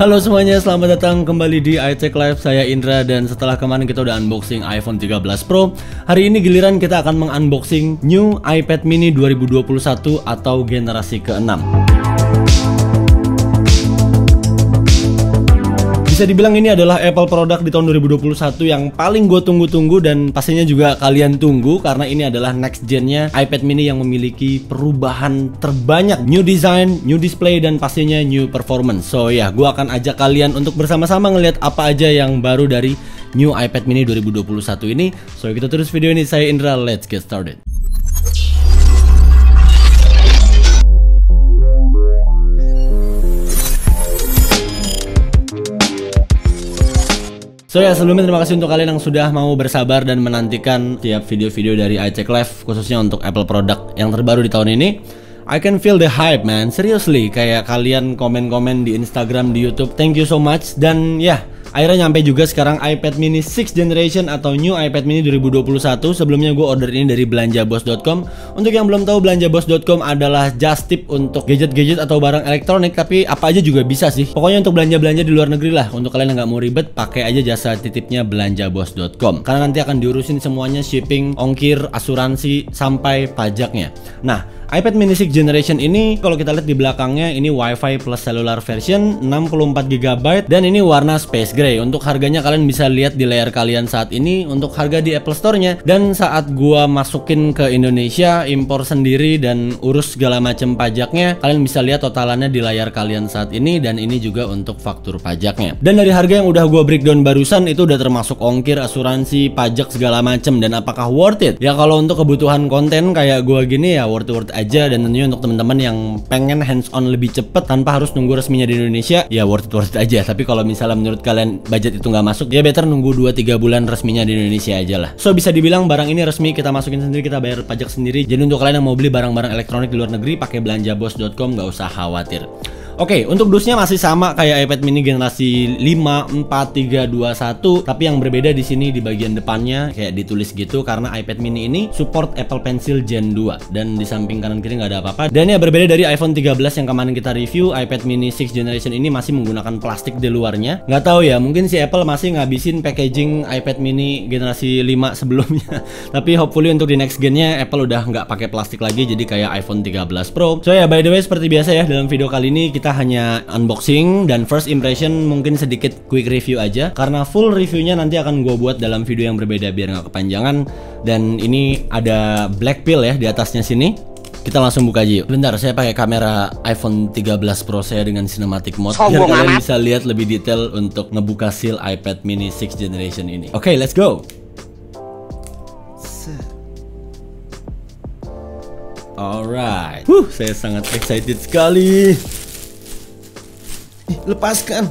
Halo semuanya, selamat datang kembali di iTech Live. Saya Indra, dan setelah kemarin kita udah unboxing iPhone 13 Pro, hari ini giliran kita akan mengunboxing new iPad mini 2021 atau generasi ke-6. Bisa dibilang ini adalah Apple produk di tahun 2021 yang paling gue tunggu-tunggu, dan pastinya juga kalian tunggu karena ini adalah next gen-nya iPad mini yang memiliki perubahan terbanyak, new design, new display, dan pastinya new performance. So ya, gue akan ajak kalian untuk bersama-sama ngeliat apa aja yang baru dari new iPad mini 2021 ini. So kita terus video ini, saya Indra, let's get started. So ya, sebelumnya terima kasih untuk kalian yang sudah mau bersabar dan menantikan tiap video-video dari iTech Live, khususnya untuk Apple produk yang terbaru di tahun ini. I can feel the hype, man. Seriously, kayak kalian komen-komen di Instagram, di YouTube, thank you so much. Dan ya, akhirnya nyampe juga sekarang iPad mini 6th generation atau new iPad mini 2021. Sebelumnya gue order ini dari belanjabos.com. Untuk yang belum tahu, belanjabos.com adalah just tip untuk gadget-gadget atau barang elektronik, tapi apa aja juga bisa sih. Pokoknya untuk belanja-belanja di luar negeri lah. Untuk kalian yang nggak mau ribet, pakai aja jasa titipnya belanjabos.com. Karena nanti akan diurusin semuanya, shipping, ongkir, asuransi, sampai pajaknya. Nah, iPad mini 6th generation ini kalau kita lihat di belakangnya, ini Wi-Fi plus cellular version 64GB dan ini warna space gray. Untuk harganya kalian bisa lihat di layar kalian saat ini untuk harga di Apple Store-nya, dan saat gua masukin ke Indonesia, impor sendiri dan urus segala macam pajaknya, kalian bisa lihat totalannya di layar kalian saat ini, dan ini juga untuk faktur pajaknya. Dan dari harga yang udah gua breakdown barusan itu udah termasuk ongkir, asuransi, pajak segala macam. Dan apakah worth it? Ya kalau untuk kebutuhan konten kayak gua gini ya worth it aja, dan tentunya untuk teman-teman yang pengen hands on lebih cepet tanpa harus nunggu resminya di Indonesia, ya worth it aja. Tapi kalau misalnya menurut kalian budget itu nggak masuk, ya better nunggu 2-3 bulan resminya di Indonesia aja lah. So bisa dibilang barang ini resmi, kita masukin sendiri, kita bayar pajak sendiri. Jadi untuk kalian yang mau beli barang-barang elektronik di luar negeri, pakai belanjabos.com, nggak usah khawatir. Oke, untuk dusnya masih sama kayak iPad mini generasi 5, 4, 3, 2, 1, tapi yang berbeda di sini di bagian depannya kayak ditulis gitu karena iPad mini ini support Apple Pencil Gen 2, dan di samping kanan kiri nggak ada apa-apa. Dan ya berbeda dari iPhone 13 yang kemarin kita review, iPad mini 6th generation ini masih menggunakan plastik di luarnya. Nggak tahu ya, mungkin si Apple masih ngabisin packaging iPad mini generasi 5 sebelumnya. Tapi hopefully untuk di next gen-nya Apple udah nggak pakai plastik lagi, jadi kayak iPhone 13 Pro. So ya, by the way, seperti biasa ya, dalam video kali ini kita hanya unboxing dan first impression, mungkin sedikit quick review aja, karena full reviewnya nanti akan gue buat dalam video yang berbeda biar nggak kepanjangan. Dan ini ada black pill ya di atasnya sini. Kita langsung buka aja yuk. Bentar, saya pakai kamera iPhone 13 Pro saya dengan cinematic mode biar kalian bisa lihat lebih detail untuk ngebuka seal iPad mini 6th generation ini. Oke, let's go. Alright, saya sangat excited sekali. Lepaskan.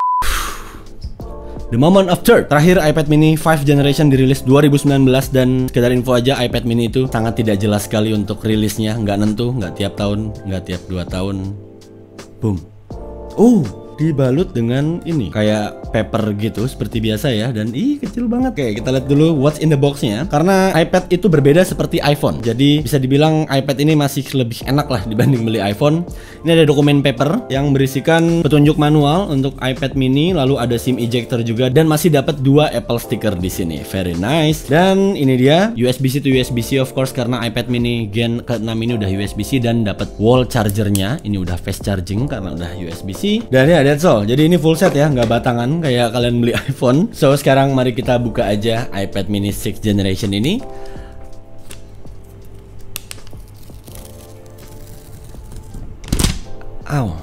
The moment of truth. Terakhir iPad mini 5th generation dirilis 2019, dan sekedar info aja, iPad mini itu sangat tidak jelas sekali untuk rilisnya, nggak nentu, nggak tiap tahun, nggak tiap 2 tahun. Boom. Dibalut dengan ini kayak paper gitu seperti biasa ya, dan kecil banget. Oke, kita lihat dulu what's in the box-nya. Karena iPad itu berbeda seperti iPhone, jadi bisa dibilang iPad ini masih lebih enak lah dibanding beli iPhone. Ini ada dokumen paper yang berisikan petunjuk manual untuk iPad mini, lalu ada SIM ejector juga, dan masih dapat 2 Apple sticker di sini. Very nice. Dan ini dia USB-C to USB-C, of course, karena iPad mini gen ke-6 ini udah USB-C, dan dapat wall chargernya. Ini udah fast charging karena udah USB-C. Dan ya, that's all. Jadi ini full set ya, nggak batangan kayak kalian beli iPhone. So sekarang mari kita buka aja iPad mini 6th generation ini. Ya. Wow.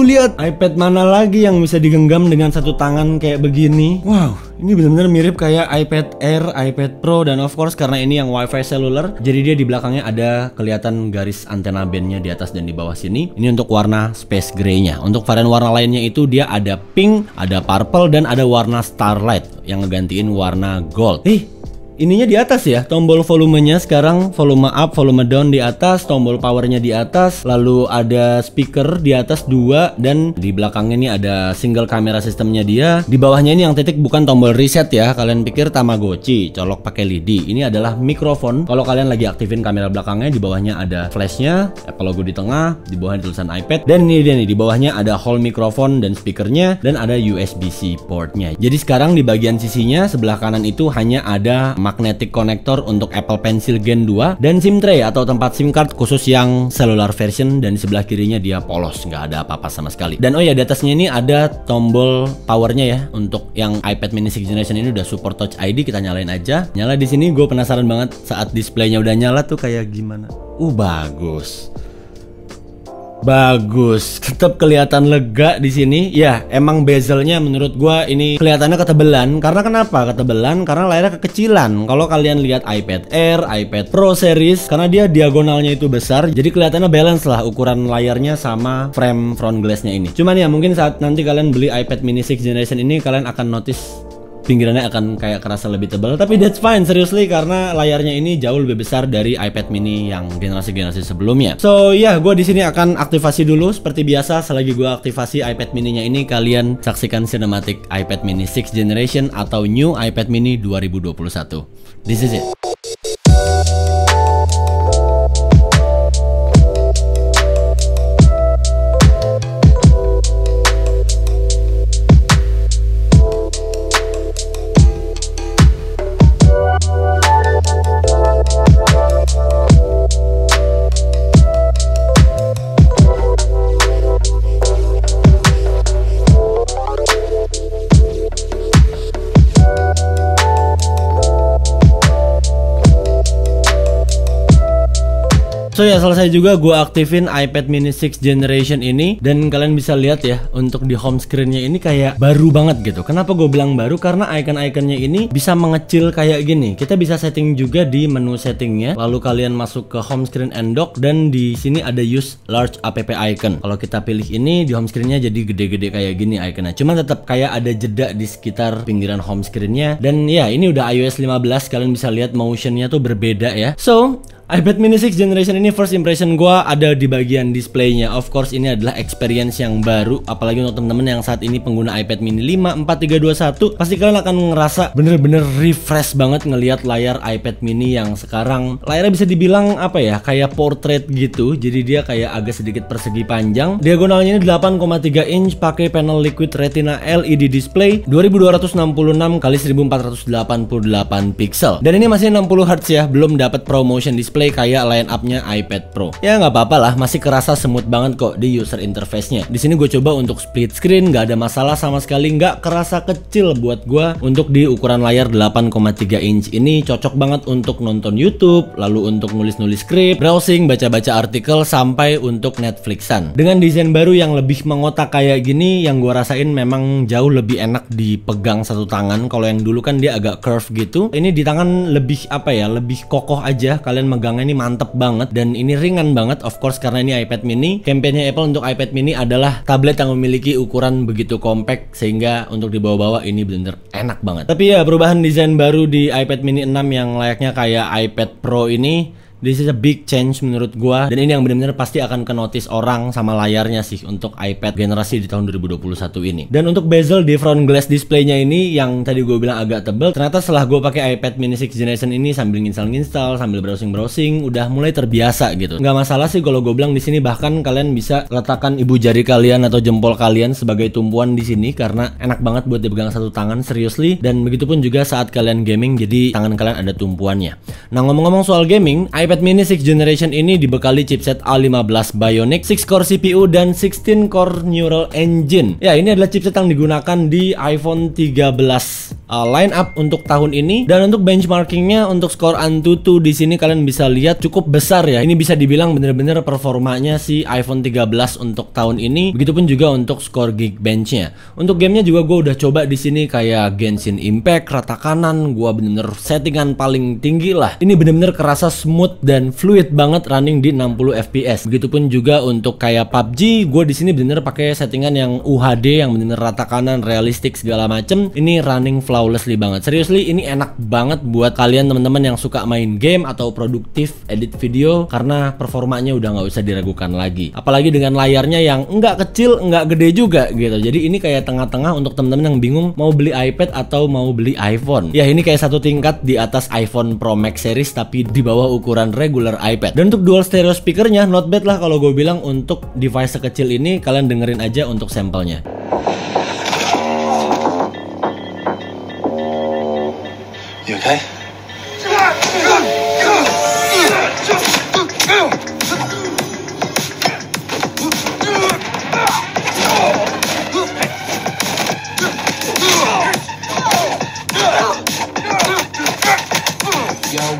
Lihat iPad mana lagi yang bisa digenggam dengan satu tangan kayak begini. Wow, ini benar-benar mirip kayak iPad Air, iPad Pro, dan of course karena ini yang Wi-Fi cellular, jadi dia di belakangnya ada kelihatan garis antena bandnya di atas dan di bawah sini. Ini untuk warna space gray-nya. Untuk varian warna lainnya itu dia ada pink, ada purple, dan ada warna starlight yang ngegantiin warna gold. ininya di atas ya, tombol volumenya sekarang volume up, volume down di atas, tombol powernya di atas, lalu ada speaker di atas 2, dan di belakangnya ini ada single camera sistemnya dia. Di bawahnya ini yang titik bukan tombol reset ya, kalian pikir Tamagotchi colok pakai lidi. Ini adalah mikrofon. Kalau kalian lagi aktifin kamera belakangnya, di bawahnya ada flashnya, Apple logo di tengah, di bawahnya tulisan iPad, dan ini dia nih, di bawahnya ada hall mikrofon dan speakernya, dan ada USB-C portnya. Jadi sekarang di bagian sisinya sebelah kanan itu hanya ada magnetic connector untuk Apple Pencil Gen 2 dan SIM tray atau tempat SIM card khusus yang cellular version, dan di sebelah kirinya dia polos, nggak ada apa-apa sama sekali. Dan oh ya, di atasnya ini ada tombol powernya ya. Untuk yang iPad mini 6th generation ini udah support Touch ID, kita nyalain aja. Nyala di sini, gue penasaran banget saat displaynya udah nyala tuh kayak gimana. Bagus. Bagus, tetap kelihatan lega di sini. Ya, emang bezelnya menurut gua ini kelihatannya ketebelan. Karena kenapa ketebelan? Karena layarnya kekecilan. Kalau kalian lihat iPad Air, iPad Pro series, karena dia diagonalnya itu besar, jadi kelihatannya balance lah ukuran layarnya sama frame front glassnya ini. Cuman ya mungkin saat nanti kalian beli iPad mini 6th generation ini, kalian akan notice pinggirannya akan kayak kerasa lebih tebal, tapi that's fine seriously, karena layarnya ini jauh lebih besar dari iPad mini yang generasi-generasi sebelumnya. So ya, gue di sini akan aktivasi dulu seperti biasa. Selagi gue aktivasi iPad mininya ini, kalian saksikan sinematik iPad mini 6th generation atau new iPad mini 2021. This is it. So ya, selesai juga gue aktifin iPad mini 6th generation ini, dan kalian bisa lihat ya, untuk di home screen-nya ini kayak baru banget gitu. Kenapa gue bilang baru? Karena icon-iconnya ini bisa mengecil kayak gini. Kita bisa setting juga di menu settingnya, lalu kalian masuk ke home screen and dock, dan di sini ada use large app icon. Kalau kita pilih ini, di home screen-nya jadi gede-gede kayak gini iconnya. Cuman tetap kayak ada jeda di sekitar pinggiran home screen-nya. Dan ya, ini udah iOS 15, kalian bisa lihat motion-nya tuh berbeda ya. So iPad mini 6th generation ini first impression gue ada di bagian displaynya. Of course ini adalah experience yang baru, apalagi untuk temen-temen yang saat ini pengguna iPad mini 5, 4, 3, 2, 1. Pasti kalian akan ngerasa bener-bener refresh banget ngelihat layar iPad mini yang sekarang layarnya bisa dibilang apa ya, kayak portrait gitu. Jadi dia kayak agak sedikit persegi panjang. Diagonalnya ini 8,3 inch, pakai panel liquid retina LED display 2266 x 1488 pixel. Dan ini masih 60 Hz ya, belum dapat ProMotion display kayak line up-nya iPad Pro. Ya nggak apa-apa lah, masih kerasa smooth banget kok di user interface-nya. Di sini gue coba untuk split screen, nggak ada masalah sama sekali, nggak kerasa kecil buat gue. Untuk di ukuran layar 8,3 inch ini cocok banget untuk nonton YouTube, lalu untuk nulis-nulis skrip, browsing, baca-baca artikel, sampai untuk Netflixan. Dengan desain baru yang lebih mengotak kayak gini, yang gue rasain memang jauh lebih enak dipegang satu tangan. Kalau yang dulu kan dia agak curve gitu, ini di tangan lebih apa ya, lebih kokoh aja. Kalian megang ini mantep banget, dan ini ringan banget. Of course karena ini iPad mini, campaign-nya Apple untuk iPad mini adalah tablet yang memiliki ukuran begitu compact, sehingga untuk dibawa-bawa ini bener-bener enak banget. Tapi ya, perubahan desain baru di iPad mini 6 yang layaknya kayak iPad Pro ini, this is a big change menurut gua, dan ini yang benar-benar pasti akan ke notice orang sama layarnya sih untuk iPad generasi di tahun 2021 ini. Dan untuk bezel di front glass display-nya ini yang tadi gue bilang agak tebel, ternyata setelah gue pakai iPad mini 6th generation ini sambil nginstal sambil browsing udah mulai terbiasa gitu. Nggak masalah sih kalau gue bilang di sini, bahkan kalian bisa letakkan ibu jari kalian atau jempol kalian sebagai tumpuan di sini karena enak banget buat dipegang satu tangan, seriously. Dan begitupun juga saat kalian gaming, jadi tangan kalian ada tumpuannya. Nah, ngomong-ngomong soal gaming, iPad mini 6th generation ini dibekali chipset A15 Bionic, 6-core CPU dan 16-core Neural Engine. Ya, ini adalah chipset yang digunakan di iPhone 13 line up untuk tahun ini. Dan untuk benchmarkingnya, untuk skor Antutu di sini kalian bisa lihat cukup besar ya. Ini bisa dibilang bener-bener performanya si iPhone 13 untuk tahun ini. Begitupun juga untuk skor Geekbench-nya. Untuk gamenya juga gue udah coba di sini kayak Genshin Impact, rata kanan, gue bener-bener settingan paling tinggi lah. Ini bener-bener kerasa smooth dan fluid banget running di 60 fps. Begitupun juga untuk kayak PUBG, gue di sini bener pakai settingan yang UHD yang bener rata kanan, realistik segala macem. Ini running flawless flawlessly banget. Seriously, ini enak banget buat kalian teman-teman yang suka main game atau produktif edit video, karena performanya udah nggak usah diragukan lagi. Apalagi dengan layarnya yang nggak kecil, nggak gede juga gitu. Jadi ini kayak tengah-tengah untuk teman-teman yang bingung mau beli iPad atau mau beli iPhone. Ya ini kayak satu tingkat di atas iPhone Pro Max series tapi di bawah ukuran regular iPad. Dan untuk dual stereo speakernya not bad lah kalau gue bilang untuk device sekecil ini. Kalian dengerin aja untuk sampelnya. You okay?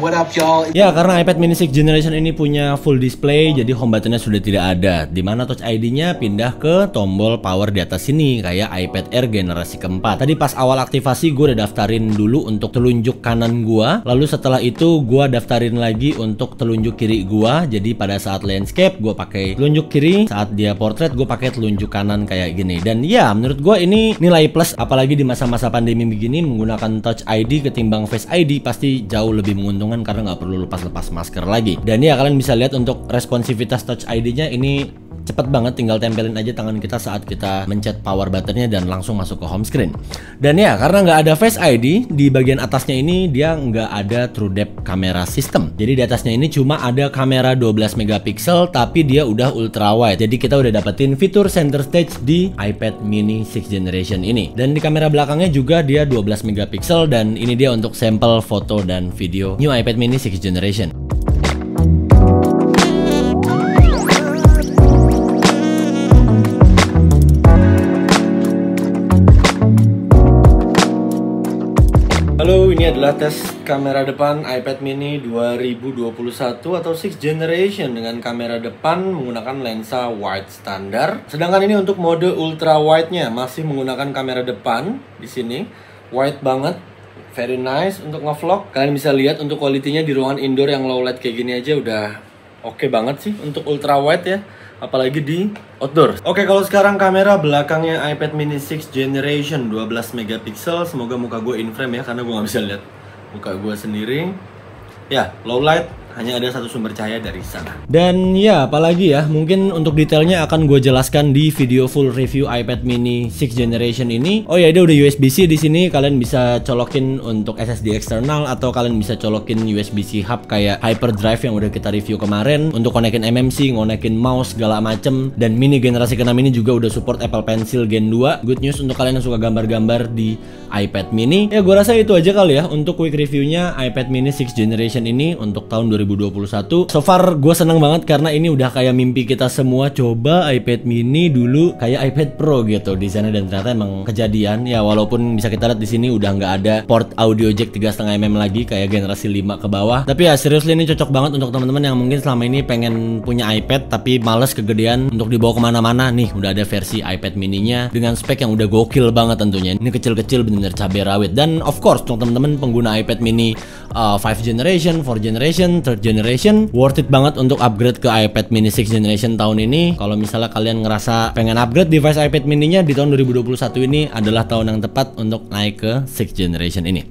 What up, y'all? Ya, karena iPad mini 6th generation ini punya full display, jadi home buttonnya sudah tidak ada. Dimana Touch ID-nya pindah ke tombol power di atas sini, kayak iPad Air generasi keempat. Tadi pas awal aktivasi gue udah daftarin dulu untuk telunjuk kanan gua, lalu setelah itu gua daftarin lagi untuk telunjuk kiri gua. Jadi pada saat landscape gue pakai telunjuk kiri, saat dia portrait gue pakai telunjuk kanan kayak gini. Dan ya, menurut gue ini nilai plus, apalagi di masa-masa pandemi begini menggunakan Touch ID ketimbang Face ID pasti jauh lebih menguntungkan karena nggak perlu lepas-lepas masker lagi. Dan ya kalian bisa lihat untuk responsivitas Touch ID-nya ini cepet banget, tinggal tempelin aja tangan kita saat kita mencet power buttonnya dan langsung masuk ke home screen. Dan ya karena nggak ada Face ID, di bagian atasnya ini dia nggak ada True Depth Camera System. Jadi di atasnya ini cuma ada kamera 12 megapiksel tapi dia udah ultra wide. Jadi kita udah dapetin fitur center stage di iPad mini 6th generation ini. Dan di kamera belakangnya juga dia 12 megapiksel dan ini dia untuk sampel foto dan video new iPad mini 6th generation. Halo, ini adalah tes kamera depan iPad mini 2021 atau 6th generation dengan kamera depan menggunakan lensa wide standar. Sedangkan ini untuk mode ultra wide-nya masih menggunakan kamera depan di sini. Wide banget, very nice untuk ngevlog. Kalian bisa lihat untuk kualitinya di ruangan indoor yang low light kayak gini aja udah oke banget sih untuk ultra wide ya. Apalagi di outdoor. Oke, kalau sekarang kamera belakangnya iPad mini 6th generation 12 megapiksel. Semoga muka gue in frame ya, karena gue nggak bisa lihat muka gue sendiri. Ya, low light, hanya ada satu sumber cahaya dari sana. Dan ya, apalagi ya, mungkin untuk detailnya akan gue jelaskan di video full review iPad mini 6th generation ini. Oh ya, dia udah USB-C di sini. Kalian bisa colokin untuk SSD eksternal atau kalian bisa colokin USB-C hub kayak HyperDrive yang udah kita review kemarin untuk konekin MMC, ngonekin mouse segala macem. Dan mini generasi ke-6 ini juga udah support Apple Pencil Gen 2. Good news untuk kalian yang suka gambar-gambar di iPad mini. Ya, gue rasa itu aja kali ya untuk quick reviewnya iPad mini 6th generation ini untuk tahun 2021. So far gue seneng banget karena ini udah kayak mimpi kita semua coba iPad mini dulu kayak iPad Pro gitu di sana, dan ternyata emang kejadian ya. Walaupun bisa kita lihat di sini udah nggak ada port audio jack 3,5 mm lagi kayak generasi 5 ke bawah. Tapi ya seriously ini cocok banget untuk teman-teman yang mungkin selama ini pengen punya iPad tapi males kegedean untuk dibawa kemana-mana. Nih udah ada versi iPad mininya dengan spek yang udah gokil banget tentunya. Ini kecil-kecil bener-bener cabai rawit. Dan of course untuk teman-teman pengguna iPad mini 5 generation, 4 generation, 3rd generation, worth it banget untuk upgrade ke iPad mini 6th generation tahun ini. Kalau misalnya kalian ngerasa pengen upgrade device iPad mininya di tahun 2021 ini adalah tahun yang tepat untuk naik ke 6th generation ini.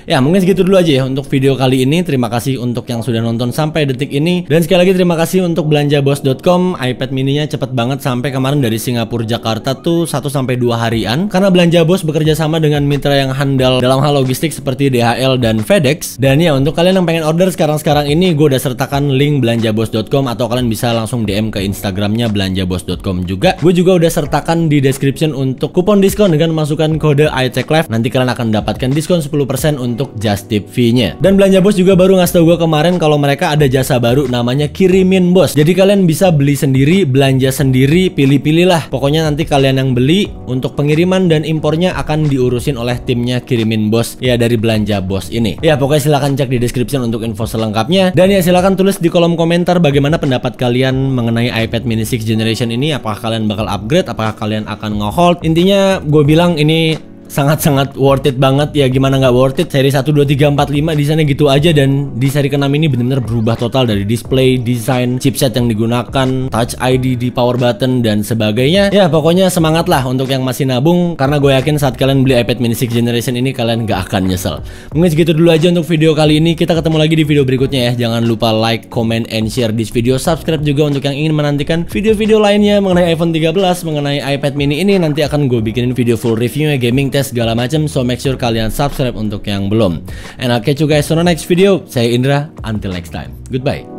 Ya mungkin segitu dulu aja ya untuk video kali ini. Terima kasih untuk yang sudah nonton sampai detik ini. Dan sekali lagi terima kasih untuk belanjabos.com. iPad mininya cepet banget, sampai kemarin dari Singapura Jakarta tuh 1-2 harian. Karena Belanja Bos bekerja sama dengan mitra yang handal dalam hal logistik seperti DHL dan FedEx. Dan ya untuk kalian yang pengen order sekarang ini, gue udah sertakan link belanjabos.com atau kalian bisa langsung DM ke Instagramnya belanjabos.com juga. Gue juga udah sertakan di description untuk kupon diskon dengan masukkan kode iCheckLive. Nanti kalian akan mendapatkan diskon 10% untuk just tip fee-nya. Dan Belanja Bos juga baru ngasih tau gue kemarin kalau mereka ada jasa baru namanya Kirimin Bos. Jadi kalian bisa beli sendiri, belanja sendiri, pilih-pilih lah. Pokoknya nanti kalian yang beli, untuk pengiriman dan impornya akan diurusin oleh timnya Kirimin Bos ya dari Belanja Bos ini. Ya pokoknya silahkan cek di description untuk info selengkapnya. Dan ya silahkan tulis di kolom komentar bagaimana pendapat kalian mengenai iPad mini 6th generation ini. Apakah kalian bakal upgrade, apakah kalian akan nge-hold. Intinya gue bilang ini sangat-sangat worth it banget. Ya gimana nggak worth it, seri 1, 2, 3, 4, 5 desainnya gitu aja. Dan di seri ke-6 ini bener-bener berubah total dari display, desain, chipset yang digunakan, touch ID di power button dan sebagainya. Ya pokoknya semangat lah untuk yang masih nabung, karena gue yakin saat kalian beli iPad mini 6th generation ini kalian nggak akan nyesel. Mungkin segitu dulu aja untuk video kali ini. Kita ketemu lagi di video berikutnya ya. Jangan lupa like, comment, and share this video. Subscribe juga untuk yang ingin menantikan video-video lainnya mengenai iPhone 13, mengenai iPad mini ini. Nanti akan gue bikinin video full reviewnya, gaming test segala macam. So make sure kalian subscribe untuk yang belum. And I'll catch you guys on the next video. Saya Indra, until next time. Goodbye.